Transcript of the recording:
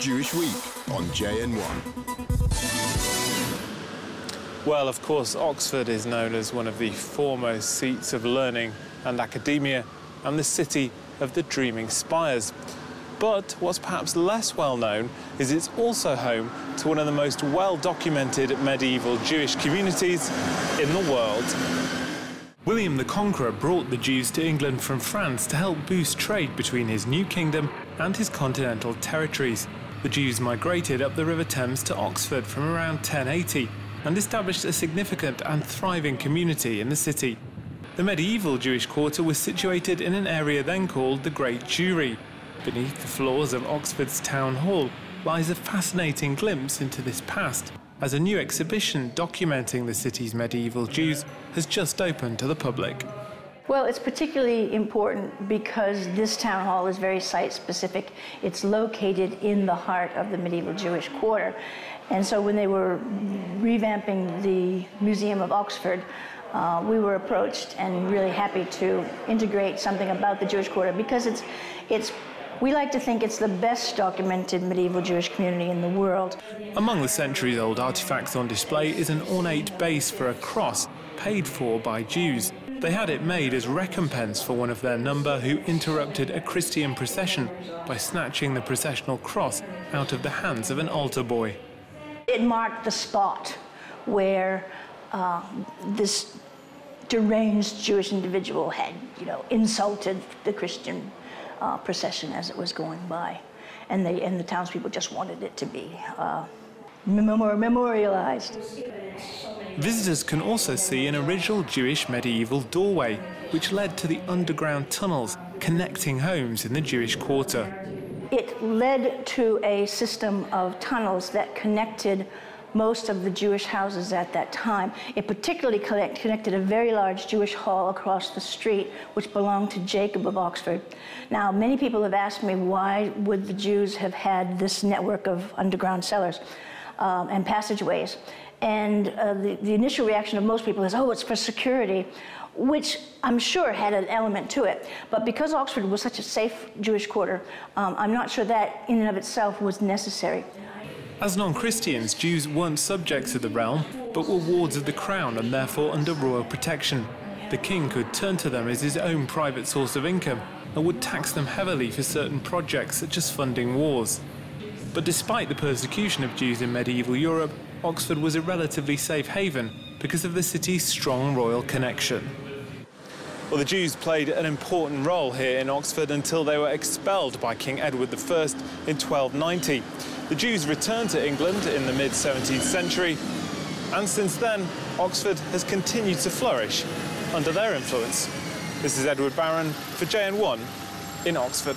Jewish Week on JN1. Well, of course, Oxford is known as one of the foremost seats of learning and academia and the city of the dreaming spires. But what's perhaps less well known is it's also home to one of the most well-documented medieval Jewish communities in the world. William the Conqueror brought the Jews to England from France to help boost trade between his new kingdom and his continental territories. The Jews migrated up the River Thames to Oxford from around 1080 and established a significant and thriving community in the city. The medieval Jewish quarter was situated in an area then called the Great Jewry. Beneath the floors of Oxford's Town Hall lies a fascinating glimpse into this past, as a new exhibition documenting the city's medieval Jews has just opened to the public. Well, it's particularly important because this town hall is very site-specific. It's located in the heart of the medieval Jewish quarter. And so when they were revamping the Museum of Oxford, we were approached and really happy to integrate something about the Jewish quarter because we like to think it's the best documented medieval Jewish community in the world. Among the centuries-old artifacts on display is an ornate base for a cross paid for by Jews. They had it made as recompense for one of their number who interrupted a Christian procession by snatching the processional cross out of the hands of an altar boy. It marked the spot where this deranged Jewish individual had, insulted the Christian procession as it was going by, and the townspeople just wanted it to be memorialized. Visitors can also see an original Jewish medieval doorway, which led to the underground tunnels connecting homes in the Jewish quarter. It led to a system of tunnels that connected most of the Jewish houses at that time. It particularly connected a very large Jewish hall across the street, which belonged to Jacob of Oxford. Now, many people have asked me why would the Jews have had this network of underground cellars and passageways. And the initial reaction of most people is, oh, it's for security, which I'm sure had an element to it. But because Oxford was such a safe Jewish quarter, I'm not sure that in and of itself was necessary. As non-Christians, Jews weren't subjects of the realm, but were wards of the crown and therefore under royal protection. The king could turn to them as his own private source of income and would tax them heavily for certain projects such as funding wars. But despite the persecution of Jews in medieval Europe, Oxford was a relatively safe haven because of the city's strong royal connection. Well, the Jews played an important role here in Oxford until they were expelled by King Edward I in 1290. The Jews returned to England in the mid-17th century, and since then, Oxford has continued to flourish under their influence. This is Edward Barron for JN1 in Oxford.